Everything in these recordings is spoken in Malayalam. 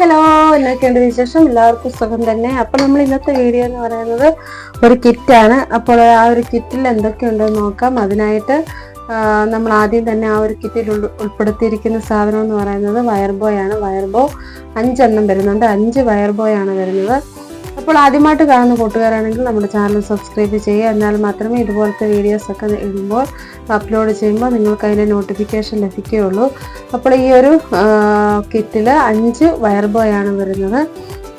ഹലോ, എന്നൊക്കെയുണ്ട് വിശേഷം? എല്ലാവർക്കും സുഖം തന്നെ. അപ്പോൾ നമ്മൾ ഇന്നത്തെ വീഡിയോ എന്ന് പറയുന്നത് ഒരു കിറ്റാണ്. അപ്പോൾ ആ ഒരു കിറ്റിൽ എന്തൊക്കെയുണ്ടെന്ന് നോക്കാം. അതിനായിട്ട് നമ്മൾ ആദ്യം തന്നെ ആ ഒരു കിറ്റിൽ ഉൾപ്പെടുത്തിയിരിക്കുന്ന സാധനം എന്ന് പറയുന്നത് വയർ ബോയ് ആണ്. വയർ ബോ 5 എണ്ണം വരുന്നുണ്ട്. 5 വയർ ബോയ് ആണ് വരുന്നത്. അപ്പോൾ ആദ്യമായിട്ട് കാണുന്ന കൂട്ടുകാരാണെങ്കിൽ നമ്മുടെ ചാനൽ സബ്സ്ക്രൈബ് ചെയ്യുക. എന്നാൽ മാത്രമേ ഇതുപോലത്തെ വീഡിയോസൊക്കെ ഇടുമ്പോൾ അപ്ലോഡ് ചെയ്യുമ്പോൾ നിങ്ങൾക്ക് അതിൻ്റെ നോട്ടിഫിക്കേഷൻ ലഭിക്കുകയുള്ളൂ. അപ്പോൾ ഈ ഒരു കിറ്റിൽ 5 വയർ ബോയ് ആണ് വരുന്നത്.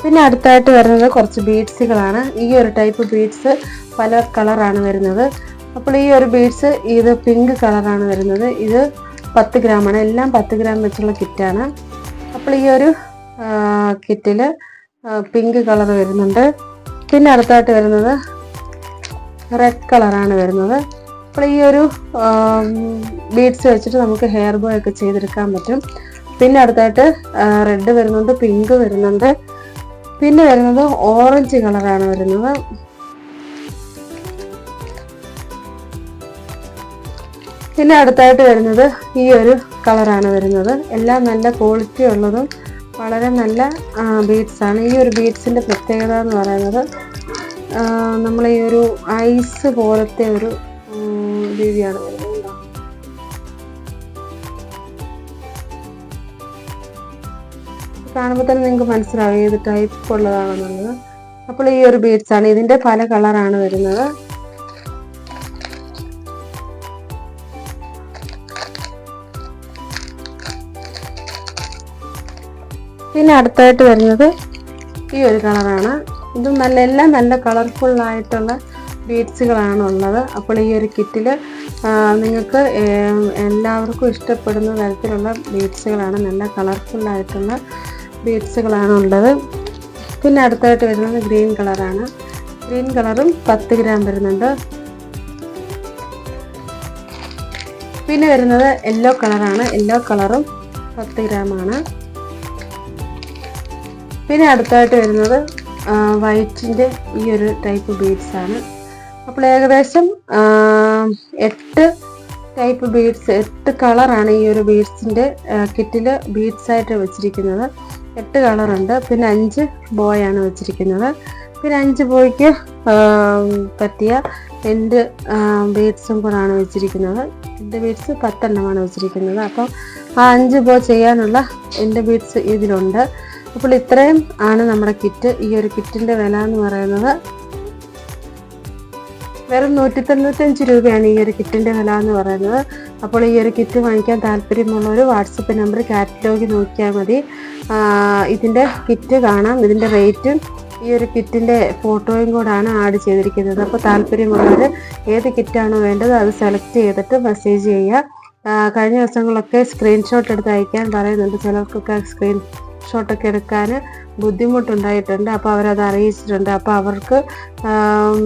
പിന്നെ അടുത്തായിട്ട് വരുന്നത് കുറച്ച് ബീഡ്സുകളാണ്. ഈ ഒരു ടൈപ്പ് ബീഡ്സ് പല കളറാണ് വരുന്നത്. അപ്പോൾ ഈ ഒരു ബീഡ്സ് ഇത് പിങ്ക് കളറാണ് വരുന്നത്. ഇത് 10 ഗ്രാമാണ്. എല്ലാം 10 ഗ്രാം വെച്ചുള്ള കിറ്റാണ്. അപ്പോൾ ഈ ഒരു കിറ്റിൽ പിങ്ക് കളർ വരുന്നുണ്ട്. പിന്നെ അടുത്തായിട്ട് വരുന്നത് റെഡ് കളറാണ് വരുന്നത്. അപ്പോൾ ഈ ഒരു ബീഡ്സ് വെച്ചിട്ട് നമുക്ക് ഹെയർ ബോ ഒക്കെ ചെയ്തെടുക്കാൻ പറ്റും. പിന്നെ അടുത്തായിട്ട് റെഡ് വരുന്നുണ്ട്, പിങ്ക് വരുന്നുണ്ട്. പിന്നെ വരുന്നത് ഓറഞ്ച് കളറാണ് വരുന്നത്. പിന്നെ അടുത്തായിട്ട് വരുന്നത് ഈ ഒരു കളറാണ് വരുന്നത്. എല്ലാം നല്ല ക്വാളിറ്റി ഉള്ളതും വളരെ നല്ല ബീഡ്സ് ആണ്. ഈ ഒരു ബീഡ്സിൻ്റെ പ്രത്യേകത എന്ന് പറയുന്നത് നമ്മൾ ഈ ഒരു ഐസ് പോലത്തെ ഒരു രീതിയാണ് വരുന്നത്. കാണുമ്പോൾ തന്നെ നിങ്ങൾക്ക് മനസ്സിലാവും ഏത് ടൈപ്പ് ഉള്ളതാണെന്നുള്ളത്. അപ്പോൾ ഈ ഒരു ബീഡ്സ് ആണ്. ഇതിൻ്റെ പല കളറാണ് വരുന്നത്. പിന്നെ അടുത്തായിട്ട് വരുന്നത് ഈ ഒരു കളറാണ്. ഇത് എല്ലാം നല്ല കളർഫുള്ളായിട്ടുള്ള ബീഡ്സുകളാണ് ഉള്ളത്. അപ്പോൾ ഈ ഒരു കിറ്റിൽ നിങ്ങൾക്ക് എല്ലാവർക്കും ഇഷ്ടപ്പെടുന്ന തരത്തിലുള്ള ബീഡ്സുകളാണ്, നല്ല കളർഫുള്ളായിട്ടുള്ള ബീഡ്സുകളാണ് ഉള്ളത്. പിന്നെ അടുത്തായിട്ട് വരുന്നത് ഗ്രീൻ കളറാണ്. ഗ്രീൻ കളറും 10 ഗ്രാം വരുന്നുണ്ട്. പിന്നെ വരുന്നത് യെല്ലോ കളറാണ്. യെല്ലോ കളറും 10 ഗ്രാമാണ്. പിന്നെ അടുത്തായിട്ട് വരുന്നത് വൈറ്റിൻ്റെ ഈ ഒരു ടൈപ്പ് ബീഡ്സ് ആണ്. അപ്പോൾ ഏകദേശം 8 ടൈപ്പ് ബീഡ്സ്, 8 കളറാണ് ഈ ഒരു ബീഡ്സിൻ്റെ കിറ്റിൽ ബീഡ്സ് ആയിട്ട് വെച്ചിരിക്കുന്നത്. 8 കളറുണ്ട്. പിന്നെ 5 ബോയ് ആണ് വെച്ചിരിക്കുന്നത്. പിന്നെ 5 ബോയ്ക്ക് പറ്റിയ എൻ്റെ ബീഡ്സും കൂടാണ് വെച്ചിരിക്കുന്നത്. എൻ്റെ ബീഡ്സ് 10 എണ്ണമാണ് വെച്ചിരിക്കുന്നത്. അപ്പോൾ ആ 5 ബോ ചെയ്യാനുള്ള എൻ്റെ ബീഡ്സ് ഇതിലുണ്ട്. അപ്പോൾ ഇത്രയും ആണ് നമ്മുടെ കിറ്റ്. ഈ ഒരു കിറ്റിൻ്റെ വില എന്ന് പറയുന്നത് വെറും 195 രൂപയാണ് ഈ ഒരു കിറ്റിൻ്റെ വില എന്ന് പറയുന്നത്. അപ്പോൾ ഈ ഒരു കിറ്റ് വാങ്ങിക്കാൻ താല്പര്യമുള്ളവർ വാട്സപ്പ് നമ്പർ കാറ്റലോഗ് നോക്കിയാൽ മതി. ഇതിൻ്റെ കിറ്റ് കാണാം. ഇതിൻ്റെ റേറ്റും ഈ ഒരു കിറ്റിൻ്റെ ഫോട്ടോയും കൂടാണ് ആഡ് ചെയ്തിരിക്കുന്നത്. അപ്പോൾ താല്പര്യമുള്ളവർ ഏത് കിറ്റാണോ വേണ്ടത് അത് സെലക്ട് ചെയ്തിട്ട് മെസ്സേജ് ചെയ്യുക. കഴിഞ്ഞ ദിവസങ്ങളൊക്കെ സ്ക്രീൻഷോട്ട് എടുത്ത് അയക്കാൻ പറയുന്നുണ്ട്. ചിലർക്കൊക്കെ സ്ക്രീൻഷോട്ടൊക്കെ എടുക്കാൻ ബുദ്ധിമുട്ടുണ്ടായിട്ടുണ്ട്. അപ്പോൾ അവരത് അറിയിച്ചിട്ടുണ്ട്. അപ്പോൾ അവർക്ക്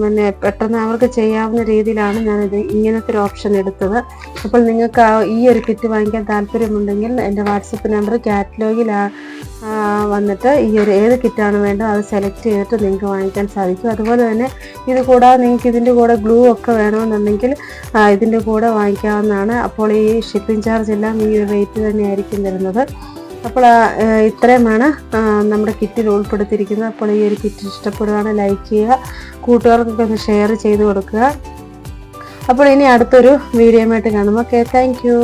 പിന്നെ പെട്ടെന്ന് അവർക്ക് ചെയ്യാവുന്ന രീതിയിലാണ് ഞാനിത് ഇങ്ങനത്തെ ഒരു ഓപ്ഷൻ എടുത്തത്. അപ്പോൾ നിങ്ങൾക്ക് ഈ ഒരു കിറ്റ് വാങ്ങിക്കാൻ താല്പര്യമുണ്ടെങ്കിൽ എൻ്റെ വാട്സപ്പ് നമ്പർ കാറ്റലോഗിൽ വന്നിട്ട് ഈ ഒരു ഏത് കിറ്റാണ് വേണ്ടത് അത് സെലക്ട് ചെയ്തിട്ട് നിങ്ങൾക്ക് വാങ്ങിക്കാൻ സാധിക്കും. അതുപോലെ തന്നെ ഇത് കൂടാതെ നിങ്ങൾക്ക് ഇതിൻ്റെ കൂടെ ഗ്ലൂ ഒക്കെ വേണമെന്നുണ്ടെങ്കിൽ ഇതിൻ്റെ കൂടെ വാങ്ങിക്കാവുന്നതാണ്. അപ്പോൾ ഈ ഷിപ്പിംഗ് ചാർജ് എല്ലാം ഈ ഒരു റേറ്റ് തന്നെയായിരിക്കും വരുന്നത്. അപ്പോൾ ഇത്രയുമാണ് നമ്മുടെ കിറ്റിൽ ഉൾപ്പെടുത്തിയിരിക്കുന്നത്. അപ്പോൾ ഈ ഒരു കിറ്റ് ഇഷ്ടപ്പെടുകയാണ് ലൈക്ക് ചെയ്യുക, കൂട്ടുകാർക്കൊക്കെ ഒന്ന് ഷെയർ ചെയ്ത് കൊടുക്കുക. അപ്പോൾ ഇനി അടുത്തൊരു വീഡിയോയുമായിട്ട് കാണും. Okay, thank you.